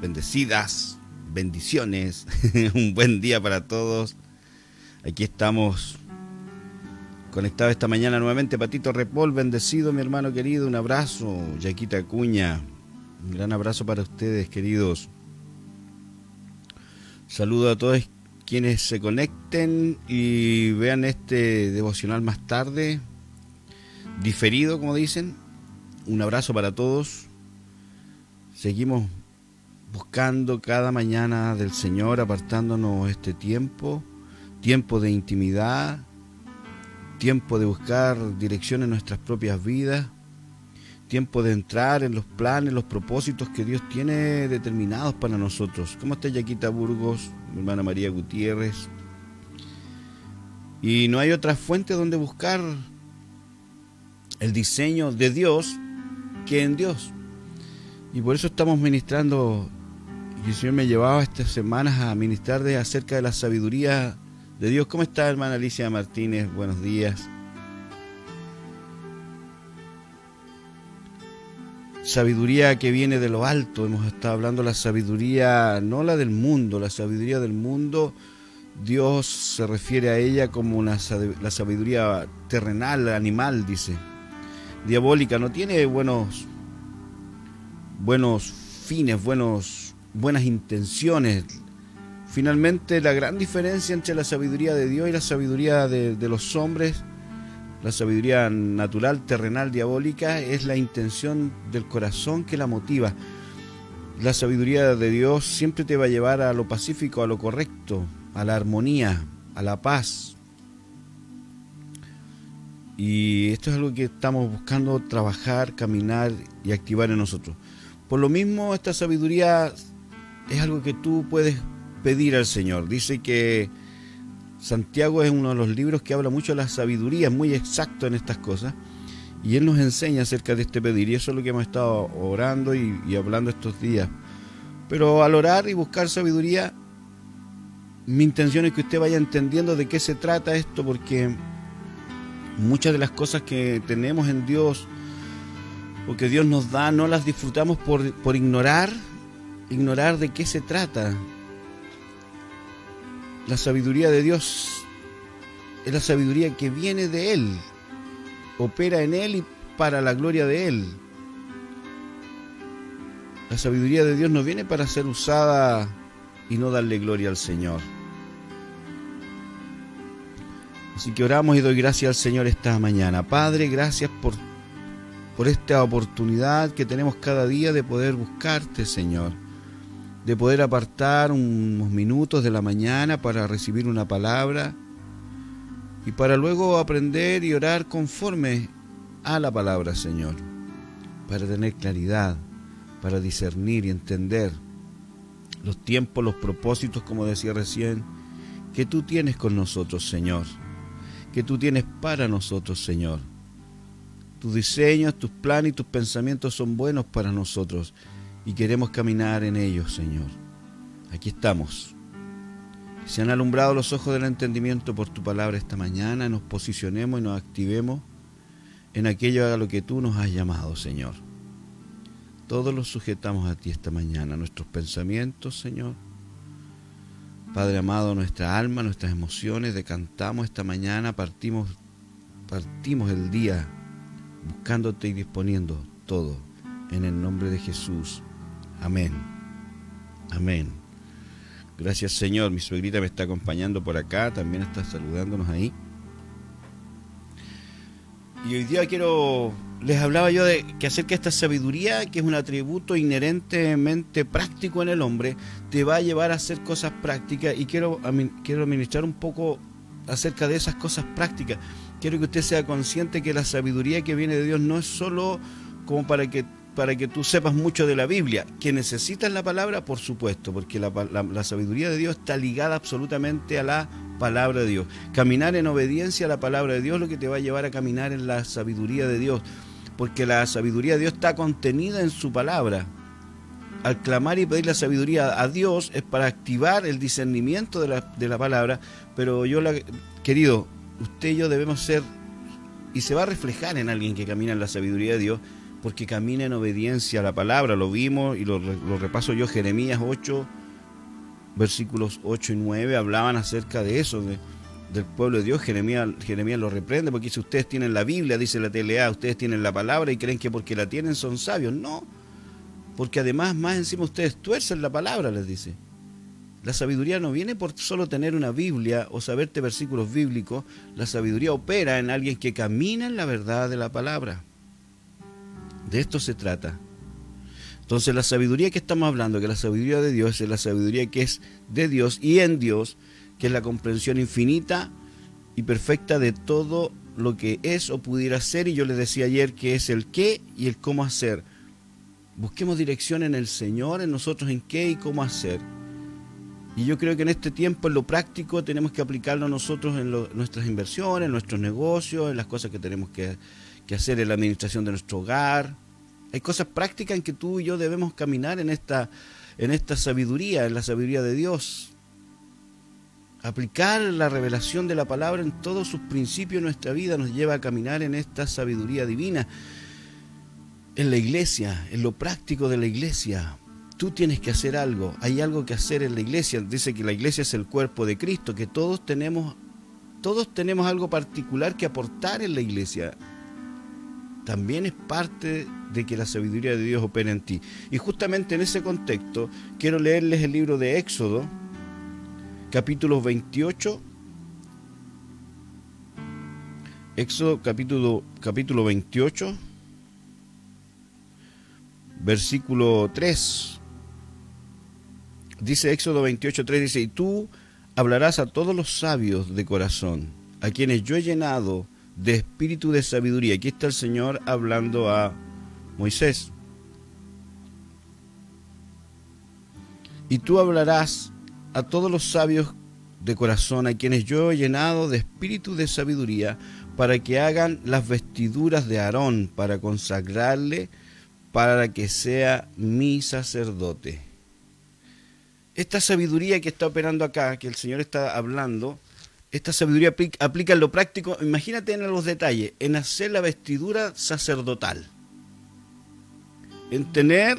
bendecidas, bendiciones. Un buen día para todos. Aquí estamos conectados esta mañana nuevamente. Patito Repol, bendecido, mi hermano querido. Un abrazo. Yaquita Acuña, un gran abrazo para ustedes, queridos. Saludo a todos quienes se conecten y vean este devocional más tarde, diferido, como dicen. Un abrazo para todos. Seguimos buscando cada mañana del Señor, apartándonos este tiempo de intimidad, tiempo de buscar dirección en nuestras propias vidas, tiempo de entrar en los planes, los propósitos que Dios tiene determinados para nosotros. ¿Cómo está Yaquita Burgos, mi hermana María Gutiérrez? Y no hay otra fuente donde buscar el diseño de Dios que en Dios. Y por eso estamos ministrando, y el Señor me llevaba estas semanas a ministrar acerca de la sabiduría de Dios. ¿Cómo está, hermana Alicia Martínez? Buenos días. Sabiduría que viene de lo alto. Hemos estado hablando de la sabiduría, no la del mundo. La sabiduría del mundo, Dios se refiere a ella como la sabiduría terrenal, animal, dice. Diabólica, no tiene buenos fines, buenas intenciones. Finalmente, la gran diferencia entre la sabiduría de Dios y la sabiduría de los hombres, la sabiduría natural, terrenal, diabólica, es la intención del corazón que la motiva. La sabiduría de Dios siempre te va a llevar a lo pacífico, a lo correcto, a la armonía, a la paz. Y esto es algo que estamos buscando trabajar, caminar y activar en nosotros. Por lo mismo, esta sabiduría es algo que tú puedes pedir al Señor. Dice que Santiago es uno de los libros que habla mucho de la sabiduría, es muy exacto en estas cosas, y él nos enseña acerca de este pedir, y eso es lo que hemos estado orando y hablando estos días. Pero al orar y buscar sabiduría, mi intención es que usted vaya entendiendo de qué se trata esto, porque muchas de las cosas que tenemos en Dios, o que Dios nos da, no las disfrutamos por ignorar de qué se trata. La sabiduría de Dios es la sabiduría que viene de Él, opera en Él y para la gloria de Él. La sabiduría de Dios no viene para ser usada y no darle gloria al Señor. Así que oramos y doy gracias al Señor esta mañana. Padre, gracias por esta oportunidad que tenemos cada día de poder buscarte, Señor, de poder apartar unos minutos de la mañana para recibir una palabra y para luego aprender y orar conforme a la palabra, Señor, para tener claridad, para discernir y entender los tiempos, los propósitos, como decía recién, que tú tienes con nosotros, Señor, que tú tienes para nosotros, Señor. Tus diseños, tus planes y tus pensamientos son buenos para nosotros y queremos caminar en ellos, Señor. Aquí estamos. Se han alumbrado los ojos del entendimiento por tu palabra esta mañana. Nos posicionemos y nos activemos en aquello a lo que tú nos has llamado, Señor. Todos los sujetamos a ti esta mañana, nuestros pensamientos, Señor. Padre amado, nuestra alma, nuestras emociones, decantamos esta mañana, partimos el día buscándote y disponiendo todo en el nombre de Jesús. Amén. Amén. Gracias, Señor. Mi suegrita me está acompañando por acá, también está saludándonos ahí. Y hoy día les hablaba yo de que acerca de esta sabiduría, que es un atributo inherentemente práctico en el hombre, te va a llevar a hacer cosas prácticas, y quiero ministrar un poco acerca de esas cosas prácticas. Quiero que usted sea consciente que la sabiduría que viene de Dios no es solo como para que tú sepas mucho de la Biblia. Que necesitas la palabra, por supuesto, porque la sabiduría de Dios está ligada absolutamente a la palabra de Dios. Caminar en obediencia a la palabra de Dios es lo que te va a llevar a caminar en la sabiduría de Dios, porque la sabiduría de Dios está contenida en su palabra. Al clamar y pedir la sabiduría a Dios es para activar el discernimiento de la palabra, pero querido, usted y yo debemos ser, y se va a reflejar en alguien que camina en la sabiduría de Dios, porque camina en obediencia a la palabra. Lo vimos y lo repaso yo. Jeremías 8, versículos 8 y 9 hablaban acerca de eso, del pueblo de Dios. Jeremías lo reprende porque dice: ustedes tienen la Biblia, dice la TLA, ustedes tienen la palabra y creen que porque la tienen son sabios. No, porque además más encima ustedes tuercen la palabra, les dice. La sabiduría no viene por solo tener una Biblia o saberte versículos bíblicos. La sabiduría opera en alguien que camina en la verdad de la palabra. De esto se trata. Entonces la sabiduría que estamos hablando, que la sabiduría de Dios, es la sabiduría que es de Dios y en Dios, que es la comprensión infinita y perfecta de todo lo que es o pudiera ser. Y yo les decía ayer que es el qué y el cómo hacer. Busquemos dirección en el Señor, en nosotros en qué y cómo hacer. Y yo creo que en este tiempo, en lo práctico, tenemos que aplicarlo nosotros en nuestras inversiones, en nuestros negocios, en las cosas que tenemos que hacer en la administración de nuestro hogar. Hay cosas prácticas en que tú y yo debemos caminar en esta sabiduría, en la sabiduría de Dios. Aplicar la revelación de la palabra en todos sus principios en nuestra vida nos lleva a caminar en esta sabiduría divina. En la iglesia, en lo práctico de la iglesia, tú tienes que hacer algo, hay algo que hacer en la iglesia. Dice que la iglesia es el cuerpo de Cristo, que todos tenemos algo particular que aportar en la iglesia. También es parte de que la sabiduría de Dios opera en ti. Y justamente en ese contexto, quiero leerles el libro de Éxodo, capítulo 28. Éxodo, capítulo 28, versículo 3. Dice Éxodo 28:3, dice: y tú hablarás a todos los sabios de corazón, a quienes yo he llenado de espíritu de sabiduría. Aquí está el Señor hablando a Moisés. Y tú hablarás a todos los sabios de corazón, a quienes yo he llenado de espíritu de sabiduría, para que hagan las vestiduras de Aarón, para consagrarle, para que sea mi sacerdote. Esta sabiduría que está operando acá, que el Señor está hablando, esta sabiduría aplica en lo práctico. Imagínate en los detalles, en hacer la vestidura sacerdotal, en tener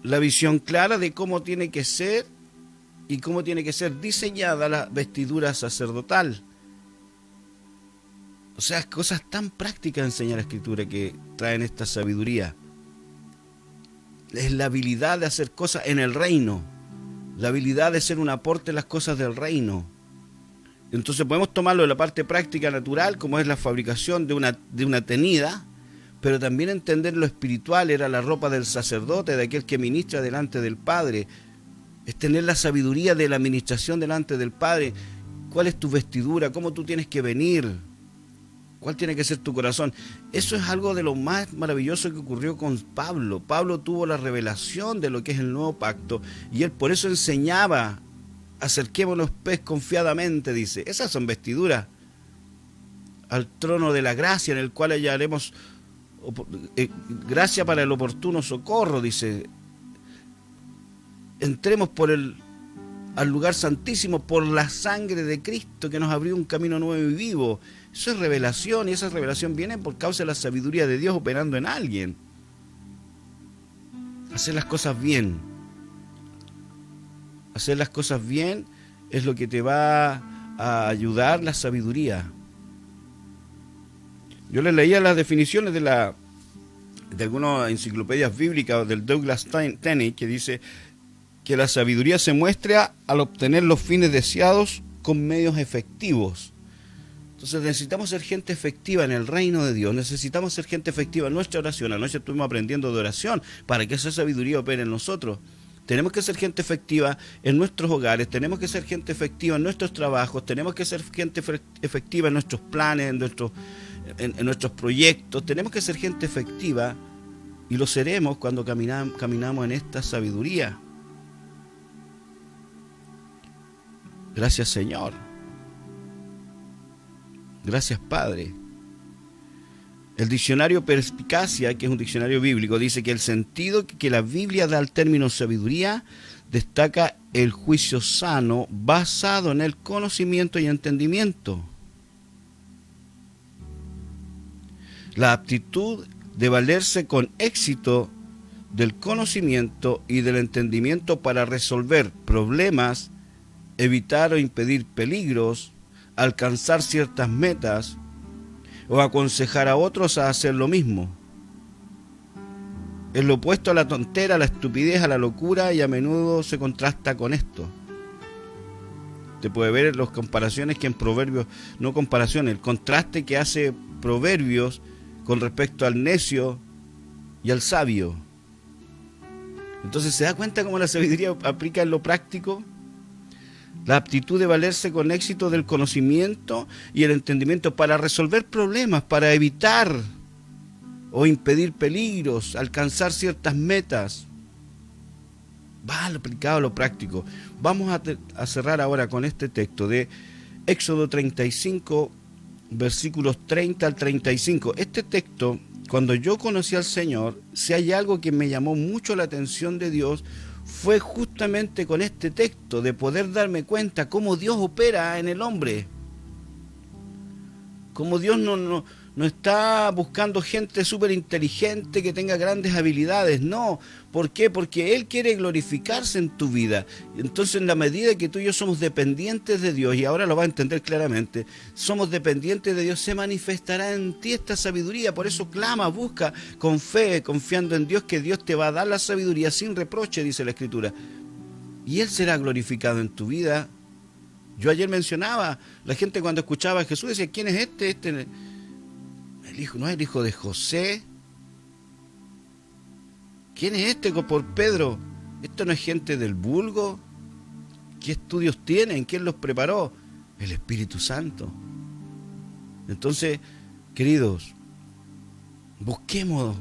la visión clara de cómo tiene que ser y cómo tiene que ser diseñada la vestidura sacerdotal. O sea, cosas tan prácticas enseña la Escritura que traen esta sabiduría. Es la habilidad de hacer cosas en el reino, la habilidad de ser un aporte en las cosas del reino. Entonces podemos tomarlo de la parte práctica natural, como es la fabricación de una tenida, pero también entender lo espiritual. Era la ropa del sacerdote, de aquel que ministra delante del Padre. Es tener la sabiduría de la administración delante del Padre. ¿Cuál es tu vestidura? ¿Cómo tú tienes que venir? ¿Cuál tiene que ser tu corazón? Eso es algo de lo más maravilloso que ocurrió con Pablo. Pablo tuvo la revelación de lo que es el nuevo pacto y él por eso enseñaba: acerquémonos pues confiadamente, dice. Esas son vestiduras al trono de la gracia, en el cual hallaremos gracia para el oportuno socorro, dice. Entremos al lugar santísimo por la sangre de Cristo, que nos abrió un camino nuevo y vivo. Eso es revelación, y esa revelación viene por causa de la sabiduría de Dios operando en alguien. Hacer las cosas bien. Hacer las cosas bien es lo que te va a ayudar la sabiduría. Yo les leía las definiciones de algunas enciclopedias bíblicas del Douglas Tenney, que dice que la sabiduría se muestra al obtener los fines deseados con medios efectivos. Entonces necesitamos ser gente efectiva en el reino de Dios, necesitamos ser gente efectiva en nuestra oración. Anoche estuvimos aprendiendo de oración para que esa sabiduría opere en nosotros. Tenemos que ser gente efectiva en nuestros hogares, tenemos que ser gente efectiva en nuestros trabajos, tenemos que ser gente efectiva en nuestros planes, en nuestros proyectos. Tenemos que ser gente efectiva, y lo seremos cuando caminamos en esta sabiduría. Gracias, Señor. Gracias, Padre. El diccionario Perspicacia, que es un diccionario bíblico, dice que el sentido que la Biblia da al término sabiduría destaca el juicio sano basado en el conocimiento y entendimiento. La aptitud de valerse con éxito del conocimiento y del entendimiento para resolver problemas, evitar o impedir peligros, alcanzar ciertas metas o aconsejar a otros a hacer lo mismo. Es lo opuesto a la tontera, a la estupidez, a la locura, y a menudo se contrasta con esto. Te puede ver en las comparaciones que en Proverbios, no comparaciones, el contraste que hace Proverbios con respecto al necio y al sabio. Entonces, ¿se da cuenta cómo la sabiduría aplica en lo práctico? La aptitud de valerse con éxito del conocimiento y el entendimiento para resolver problemas, para evitar o impedir peligros, alcanzar ciertas metas. Va aplicado a lo práctico. Vamos a cerrar ahora con este texto de Éxodo 35, versículos 30 al 35. Este texto, cuando yo conocí al Señor, si hay algo que me llamó mucho la atención de Dios, fue justamente con este texto, de poder darme cuenta cómo Dios opera en el hombre. Cómo Dios no está buscando gente súper inteligente que tenga grandes habilidades. No. ¿Por qué? Porque Él quiere glorificarse en tu vida. Entonces, en la medida que tú y yo somos dependientes de Dios, y ahora lo vas a entender claramente, somos dependientes de Dios, se manifestará en ti esta sabiduría. Por eso clama, busca con fe, confiando en Dios, que Dios te va a dar la sabiduría sin reproche, dice la Escritura. Y Él será glorificado en tu vida. Yo ayer mencionaba, la gente cuando escuchaba a Jesús decía, ¿quién es este? El hijo, ¿no es el hijo de José? ¿Quién es este? Por Pedro. ¿Esto no es gente del vulgo? ¿Qué estudios tienen? ¿Quién los preparó? El Espíritu Santo. Entonces, queridos, busquemos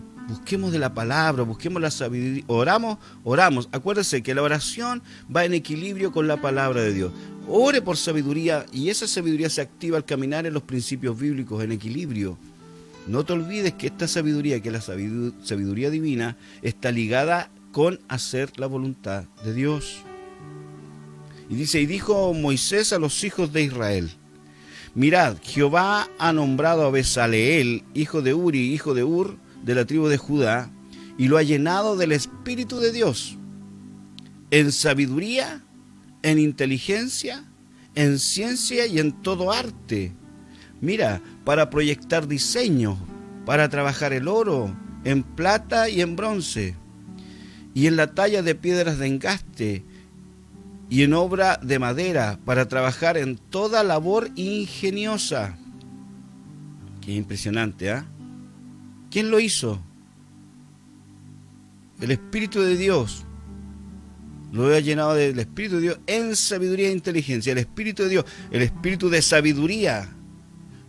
de la palabra, busquemos la sabiduría. Oramos. Acuérdense que la oración va en equilibrio con la palabra de Dios. Ore por sabiduría, y esa sabiduría se activa al caminar en los principios bíblicos, en equilibrio. No te olvides que esta sabiduría, que es la sabiduría divina, está ligada con hacer la voluntad de Dios. Y dice, y dijo Moisés a los hijos de Israel, mirad, Jehová ha nombrado a Bezaleel, hijo de Uri, hijo de Ur, de la tribu de Judá, y lo ha llenado del Espíritu de Dios, en sabiduría, en inteligencia, en ciencia y en todo arte. Mira, para proyectar diseños, para trabajar el oro, en plata y en bronce, y en la talla de piedras de engaste, y en obra de madera, para trabajar en toda labor ingeniosa. Qué impresionante, ¿ah? ¿Quién lo hizo? El Espíritu de Dios. Lo ha llenado del Espíritu de Dios en sabiduría e inteligencia. El Espíritu de Dios, el Espíritu de sabiduría,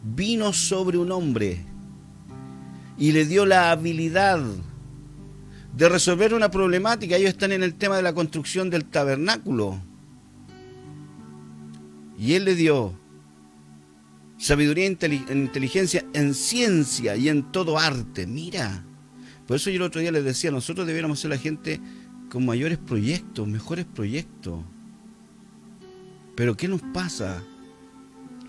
vino sobre un hombre y le dio la habilidad de resolver una problemática. Ellos están en el tema de la construcción del tabernáculo. Y Él le dio sabiduría en inteligencia, en ciencia y en todo arte. Mira, por eso yo el otro día les decía, nosotros debiéramos ser la gente con mayores proyectos, mejores proyectos. Pero ¿qué nos pasa?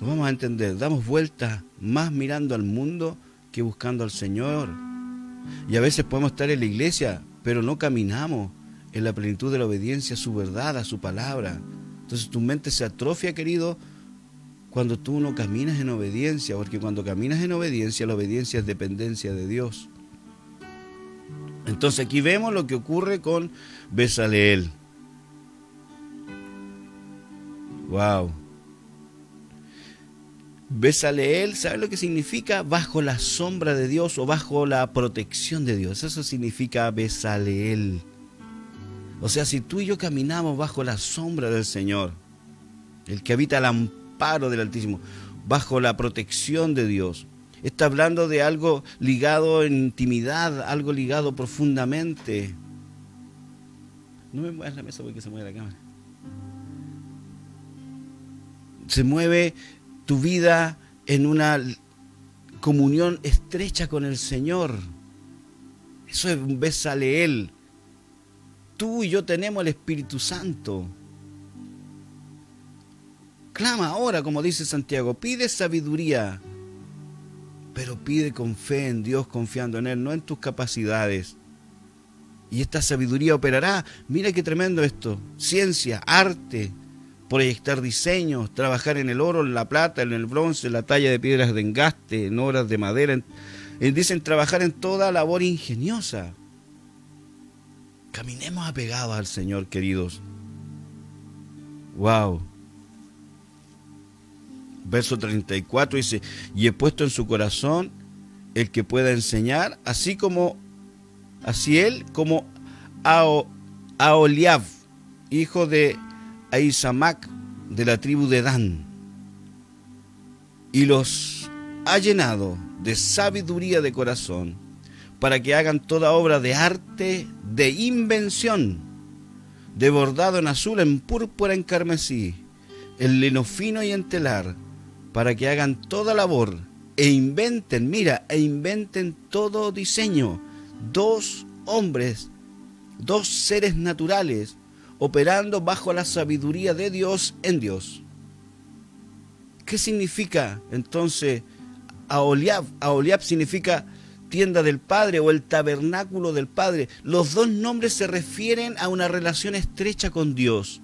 Lo vamos a entender, damos vueltas más mirando al mundo que buscando al Señor. Y a veces podemos estar en la iglesia, pero no caminamos en la plenitud de la obediencia a su verdad, a su palabra. Entonces tu mente se atrofia, querido, cuando tú no caminas en obediencia, porque cuando caminas en obediencia, la obediencia es dependencia de Dios. Entonces aquí vemos lo que ocurre con Bezaleel. Wow. Bezaleel, ¿sabe lo que significa? Bajo la sombra de Dios o bajo la protección de Dios. Eso significa Bezaleel. O sea, si tú y yo caminamos bajo la sombra del Señor, el que habita al amparo del Altísimo, bajo la protección de Dios, está hablando de algo ligado en intimidad, algo ligado profundamente. No me muevas la mesa porque se mueve la cámara. Se mueve tu vida en una comunión estrecha con el Señor. Eso es un Bezaleel. Tú y yo tenemos el Espíritu Santo. Clama ahora, como dice Santiago, pide sabiduría pero pide con fe en Dios, confiando en Él, no en tus capacidades. Y esta sabiduría operará. Mira qué tremendo esto. Ciencia, arte, proyectar diseños, trabajar en el oro, en la plata, en el bronce, en la talla de piedras de engaste, en obras de madera. Dicen trabajar en toda labor ingeniosa. Caminemos apegados al Señor, queridos. Wow. Verso 34 dice: y he puesto en su corazón el que pueda enseñar, así él como Aholiab, hijo de Ahisamac, de la tribu de Dan, y los ha llenado de sabiduría de corazón, para que hagan toda obra de arte, de invención, de bordado en azul, en púrpura, en carmesí, en lino fino y en telar, para que hagan toda labor e inventen todo diseño. Dos hombres, dos seres naturales, operando bajo la sabiduría de Dios en Dios. ¿Qué significa entonces Aholiab? Aholiab significa tienda del Padre o el tabernáculo del Padre. Los dos nombres se refieren a una relación estrecha con Dios.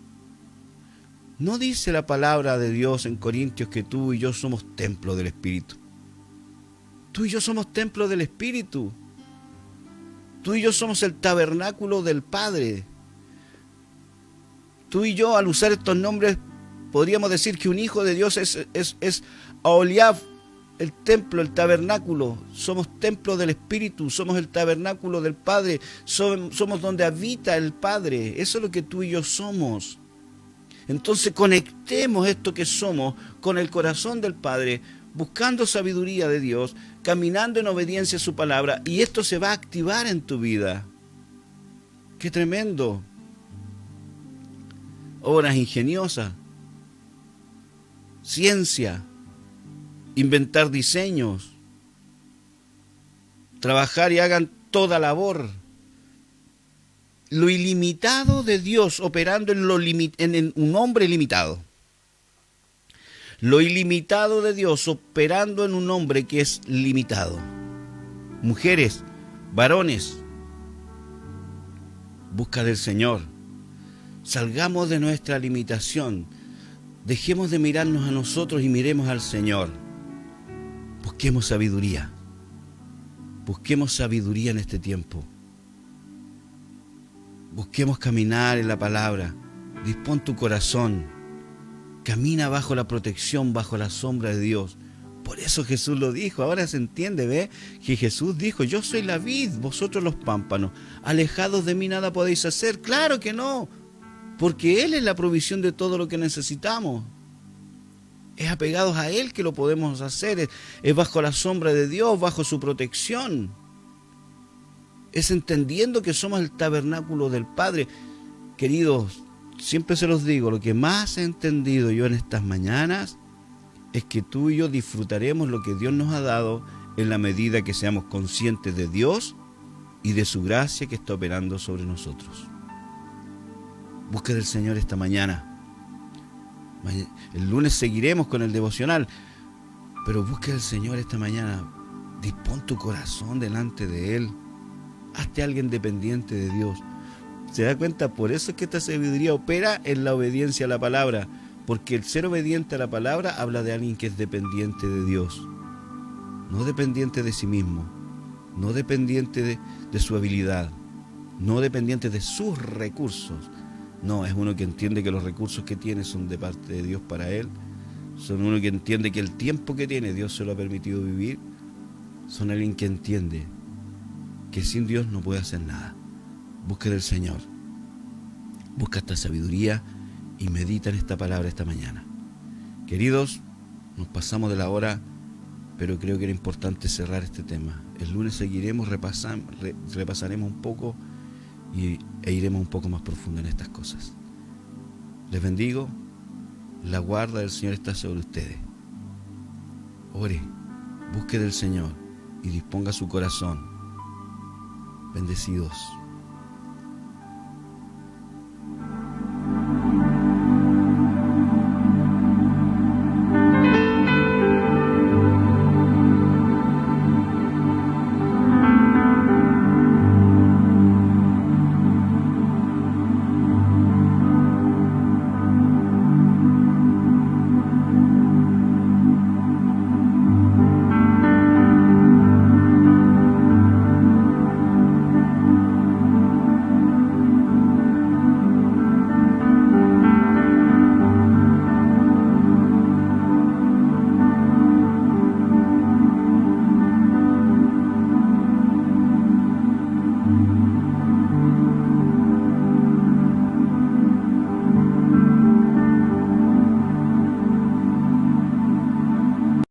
¿No dice la palabra de Dios en Corintios que tú y yo somos templo del Espíritu? Tú y yo somos templo del Espíritu. Tú y yo somos el tabernáculo del Padre. Tú y yo, al usar estos nombres, podríamos decir que un hijo de Dios es Aholiab, el templo, el tabernáculo. Somos templo del Espíritu, somos el tabernáculo del Padre, somos donde habita el Padre. Eso es lo que tú y yo somos. Entonces conectemos esto que somos con el corazón del Padre, buscando sabiduría de Dios, caminando en obediencia a su palabra, y esto se va a activar en tu vida. ¡Qué tremendo! Obras ingeniosas, ciencia, inventar diseños, trabajar y hagan toda labor. Lo ilimitado de Dios operando en un hombre limitado. Lo ilimitado de Dios operando en un hombre que es limitado. Mujeres, varones, busca del Señor. Salgamos de nuestra limitación. Dejemos de mirarnos a nosotros y miremos al Señor. Busquemos sabiduría. Busquemos sabiduría en este tiempo. Busquemos caminar en la palabra. Dispón tu corazón. Camina bajo la protección, bajo la sombra de Dios. Por eso Jesús lo dijo. Ahora se entiende, ¿ve? Que Jesús dijo: yo soy la vid, vosotros los pámpanos. Alejados de mí nada podéis hacer. Claro que no. Porque Él es la provisión de todo lo que necesitamos. Es apegados a Él que lo podemos hacer. Es bajo la sombra de Dios, bajo su protección. Es entendiendo que somos el tabernáculo del Padre. Queridos, siempre se los digo, lo que más he entendido yo en estas mañanas es que tú y yo disfrutaremos lo que Dios nos ha dado en la medida que seamos conscientes de Dios y de su gracia que está operando sobre nosotros. Busque del Señor esta mañana. El lunes seguiremos con el devocional, pero busque del Señor esta mañana. Dispón tu corazón delante de Él. Hazte alguien dependiente de Dios. ¿Se da cuenta? Por eso es que esta sabiduría opera en la obediencia a la palabra, porque el ser obediente a la palabra habla de alguien que es dependiente de Dios, no dependiente de sí mismo, no dependiente de su habilidad, no dependiente de sus recursos. No, es uno que entiende que los recursos que tiene son de parte de Dios para él. Son uno que entiende que el tiempo que tiene Dios se lo ha permitido vivir. Son alguien que entiende que sin Dios no puede hacer nada. Busca del Señor. Busca esta sabiduría y medita en esta palabra esta mañana. Queridos, nos pasamos de la hora, pero creo que era importante cerrar este tema. El lunes seguiremos, repasaremos un poco e iremos un poco más profundo en estas cosas. Les bendigo. La guarda del Señor está sobre ustedes. Ore, busque del Señor y disponga su corazón. Bendecidos.